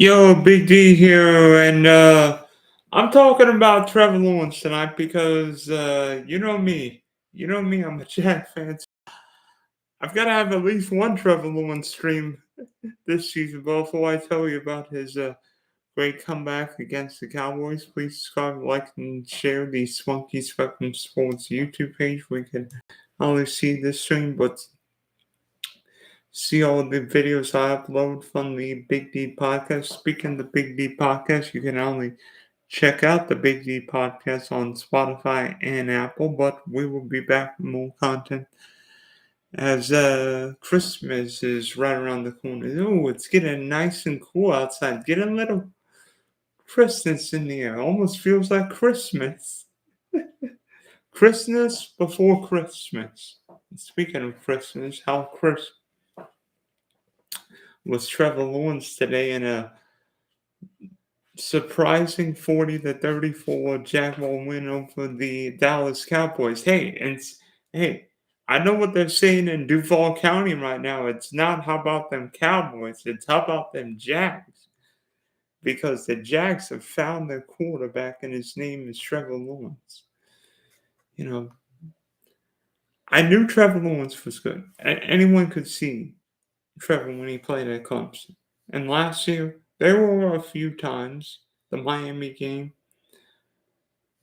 Yo, Big D here, and I'm talking about Trevor Lawrence tonight because you know me. You know me, I'm a Jag fan. I've got to have at least one Trevor Lawrence stream this season before I tell you about his great comeback against the Cowboys. Please subscribe, like, and share the Spunky Spectrum Sports YouTube page where you can not only see this stream, but see all the videos I upload from the Big D podcast. Speaking of the Big D podcast, you can not only check out the Big D podcast on Spotify and Apple, but we will be back with more content as Christmas is right around the corner. Oh, it's getting nice and cool outside. Getting a little Christmas in the air. Almost feels like Christmas. Christmas before Christmas. Speaking of Christmas, how Chris was Trevor Lawrence today in a surprising 40-34 Jaguar win over the Dallas Cowboys. Hey, I know what they're saying in Duval County right now. It's not how about them Cowboys, it's how about them Jags. Because the Jags have found their quarterback and his name is Trevor Lawrence. You know, I knew Trevor Lawrence was good. Anyone could see Trevor when he played at Clemson. And last year, there were a few times, the Miami game,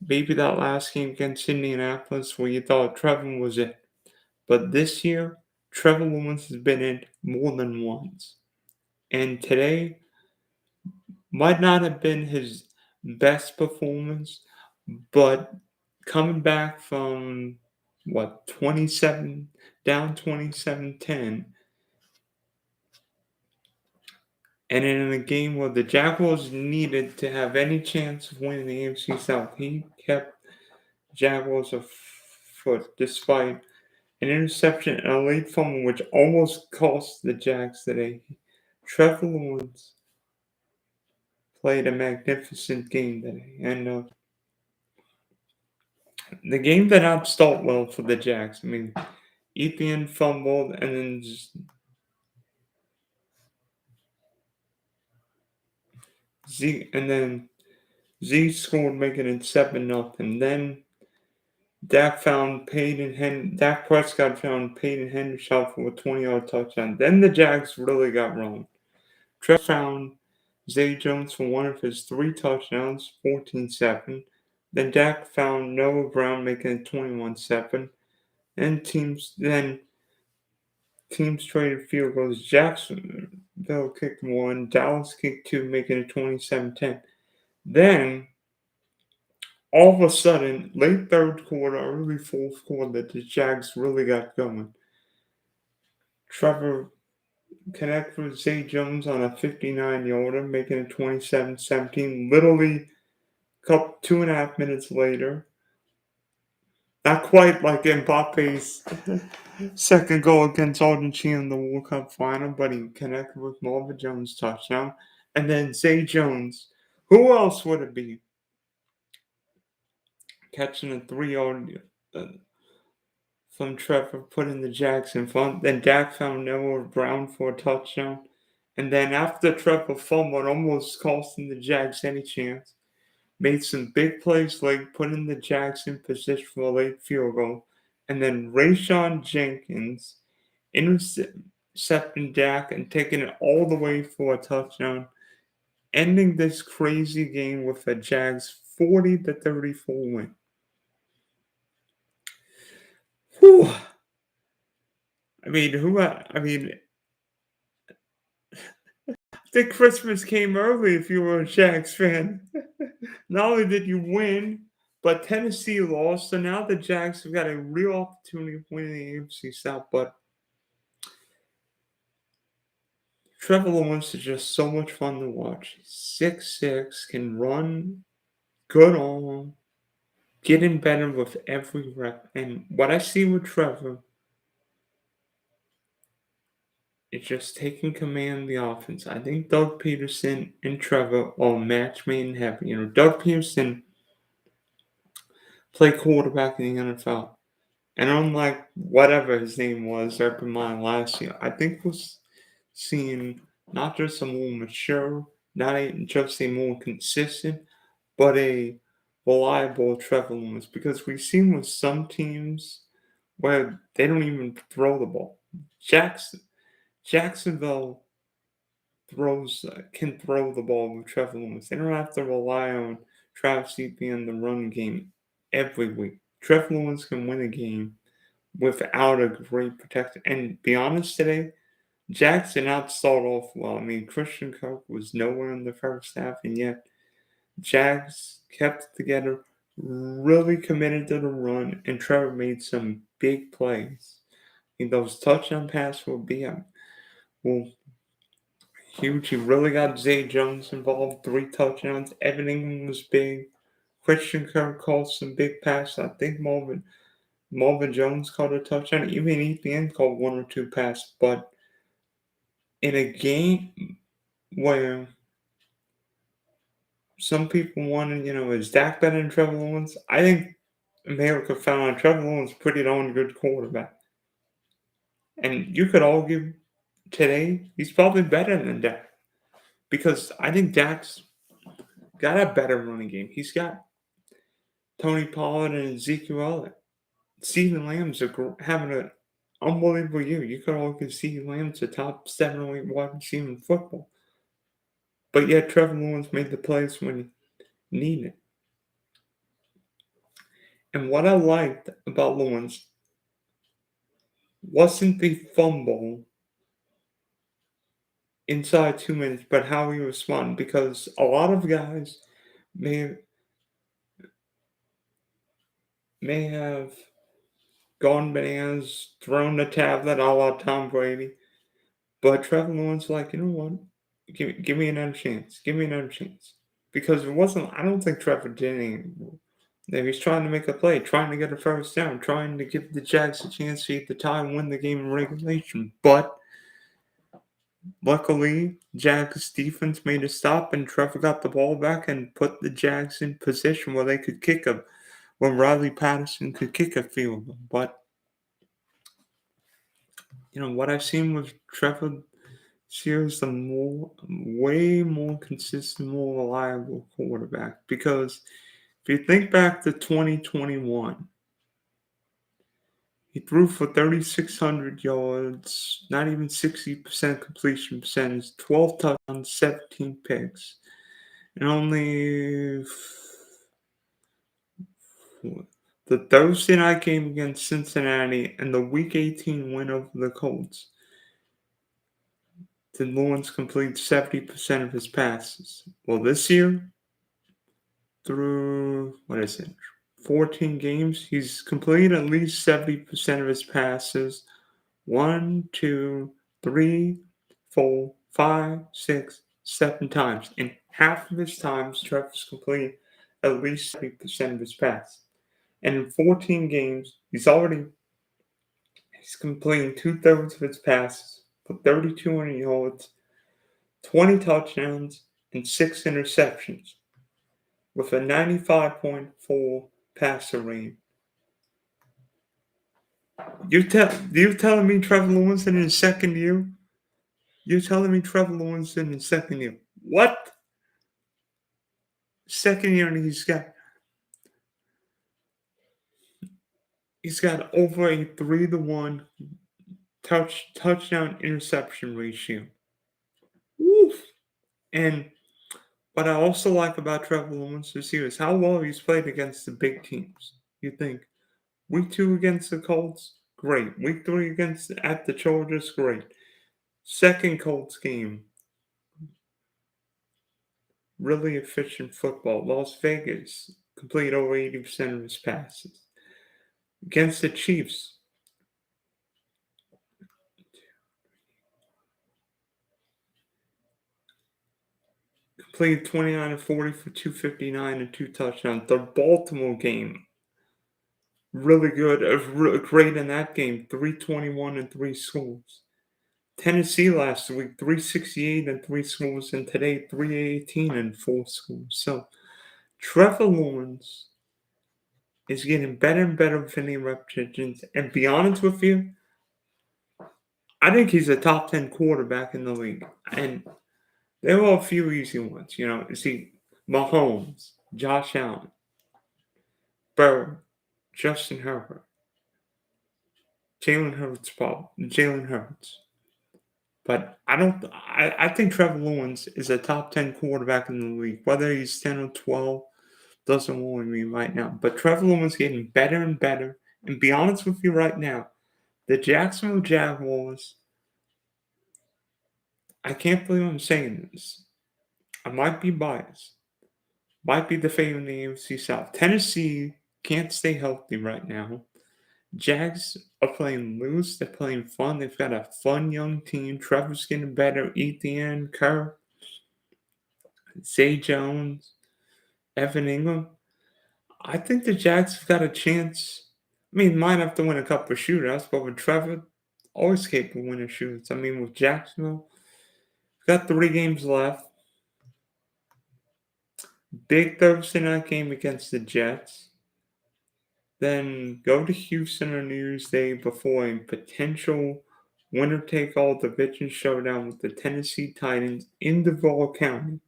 maybe that last game against Indianapolis, where you thought Trevor was it. But this year, Trevor Lawrence has been in more than once. And today might not have been his best performance, but coming back from, 27, down 27-10, and in a game where the Jaguars needed to have any chance of winning the AFC South, he kept Jaguars afoot despite an interception and a late fumble, which almost cost the Jags today. Trevor Lawrence played a magnificent game today, and the game did not start well for the Jags. I mean, Etienne fumbled, and then Z scored, making it 7-0. Then Dak Prescott found Peyton Hendershot for a 20-yard touchdown. Then the Jags really got rolling. Trevor found Zay Jones for one of his 3 touchdowns, 14-7. Then Dak found Noah Brown making it 21-7. And teams traded field goals. Jacksonville kicked 1, Dallas kicked 2, making it 27-10. Then all of a sudden, late third quarter, early fourth quarter, the Jags really got going. Trevor connected with Zay Jones on a 59-yarder, making it 27-17. Literally, 2.5 minutes later, not quite like Mbappe's second goal against Argentina in the World Cup final, but he connected with Marvin Jones' touchdown. And then Zay Jones, who else would it be? Catching a 3-yard from Trevor, putting the Jags in front. Then Dak found Noah Brown for a touchdown. And then after Trevor fumbled, almost costing the Jags any chance, made some big plays late, putting the Jags in position for a late field goal. And then Rayshon Jenkins intercepting Dak and taking it all the way for a touchdown, ending this crazy game with a Jags 40-34 win. Whew. I think Christmas came early if you were a Jags fan. Not only did you win, but Tennessee lost, so now the Jags have got a real opportunity of winning the AFC South. But Trevor Lawrence is just so much fun to watch. 6'6", can run, good arm, getting better with every rep. And what I see with Trevor is just taking command of the offense. I think Doug Peterson and Trevor are match made in heaven. Doug Peterson played quarterback in the NFL. And unlike whatever his name was Urban Meyer last year, I think we're seeing not just a more mature, just a more consistent, but a reliable Trevor Lawrence. Because we've seen with some teams where they don't even throw the ball. Jacksonville can throw the ball with Trevor Lawrence. They don't have to rely on Travis Etienne in the run game every week. Trevor Lawrence can win a game without a great protector. And be honest today, Jags did not start off well. I mean, Christian Kirk was nowhere in the first half, and yet Jags kept it together, really committed to the run, and Trevor made some big plays. I mean, those touchdown passes will huge. He really got Zay Jones involved, 3 touchdowns. Everything was big. Christian Kirk called some big passes. I think Marvin Jones called a touchdown. Even Etienne called 1 or 2 passes. But in a game where some people wanted, is Dak better than Trevor Lawrence? I think America found Trevor Lawrence pretty darn good quarterback. And you could argue today he's probably better than Dak. Because I think Dak's got a better running game. He's got Tony Pollard and Ezekiel Elliott. CeeDee Lamb's having an unbelievable year. You could argue CeeDee Lamb's a top 7 or 8 wide receiver in football. But yet Trevor Lawrence made the plays when he needed it. And what I liked about Lawrence wasn't the fumble inside 2 minutes, but how he responded. Because a lot of guys may have gone bananas, thrown the tablet a la Tom Brady. But Trevor Lawrence, like, you know what? Give me another chance. Give me another chance. Because it wasn't, I don't think Trevor did anything. He was trying to make a play, trying to get a first down, trying to give the Jags a chance to eat the tie and win the game in regulation. But luckily, Jags defense made a stop and Trevor got the ball back and put the Jags in position where they could kick a, where Riley Patterson could kick a field goal. But, what I've seen with Trevor is way more consistent, more reliable quarterback. Because if you think back to 2021, he threw for 3,600 yards, not even 60% completion percentage, 12 touchdowns, 17 picks, and only the Thursday night game against Cincinnati and the Week 18 win over the Colts did Lawrence complete 70% of his passes. Well, this year, through, 14 games, he's completed at least 70% of his passes. 1, 2, 3, 4, 5, 6, 7 times. In half of his times, Trevor's completed at least 70% of his passes. And in 14 games, he's completing 2/3 of his passes for 3,200 yards, 20 touchdowns, and 6 interceptions, with a 95.4 passer rating. You telling me Trevor Lawrence in his second year? You're telling me Trevor Lawrence in his second year? What? Second year, and he's got over a 3-to-1 touchdown interception ratio. Woof. And what I also like about Trevor Lawrence this year is how well he's played against the big teams. You think week 2 against the Colts, great. Week 3 at the Chargers, great. Second Colts game, really efficient football. Las Vegas complete over 80% of his passes. Against the Chiefs, completed 29 and 40 for 259 and 2 touchdowns. The Baltimore game, really good, great in that game, 321 and 3 scores. Tennessee last week, 368 and 3 scores, and today 318 and 4 scores. So Trevor Lawrence is getting better and better with any repetitions. And be honest with you, I think he's a top 10 quarterback in the league. And there were a few easy ones. See, Mahomes, Josh Allen, Burrow, Justin Herbert, Jalen Hurts. But I don't. I think Trevor Lawrence is a top 10 quarterback in the league. Whether he's 10 or 12 doesn't worry me right now. But Trevor Lawrence getting better and better. And be honest with you right now, the Jacksonville Jaguars. I can't believe I'm saying this. I might be biased. Might be the favorite in the AFC South. Tennessee can't stay healthy right now. Jags are playing loose. They're playing fun. They've got a fun young team. Trevor's getting better. Etienne, Kerr, Zay Jones, Evan Ingram. I think the Jags have got a chance. I mean, might have to win a couple of shootouts, but with Trevor, always capable of winning shootouts. I mean, with Jacksonville, got 3 games left. Big Thursday night game against the Jets. Then go to Houston on New Year's Day before a potential winner-take-all division showdown with the Tennessee Titans in Duval County.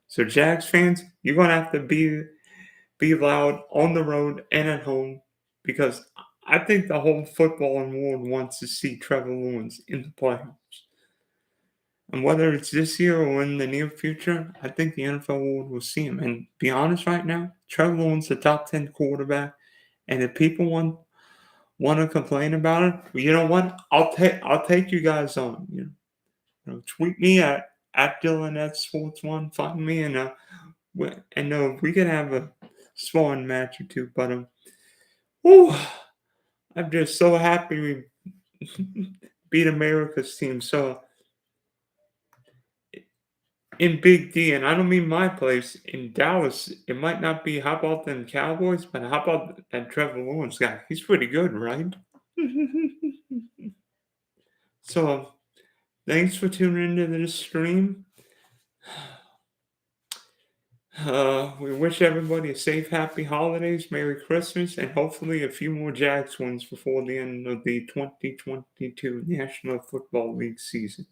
So, Jags fans, you're going to have to be loud on the road and at home because I think the whole footballing world wants to see Trevor Lawrence in the playoffs. And whether it's this year or in the near future, I think the NFL world will see him. And be honest right now, Trevor Lawrence is a top 10 quarterback. And if people want to complain about it, well, you know what? I'll take you guys on. Tweet me at Dylan at Sports One. Find me and we can have a sparring match or two. But I'm just so happy we beat America's team. So in Big D, and I don't mean my place, in Dallas, it might not be how about them Cowboys, but how about that Trevor Lawrence guy? He's pretty good, right? So thanks for tuning into this stream. We wish everybody a safe, happy holidays, Merry Christmas, and hopefully a few more Jags wins before the end of the 2022 National Football League season.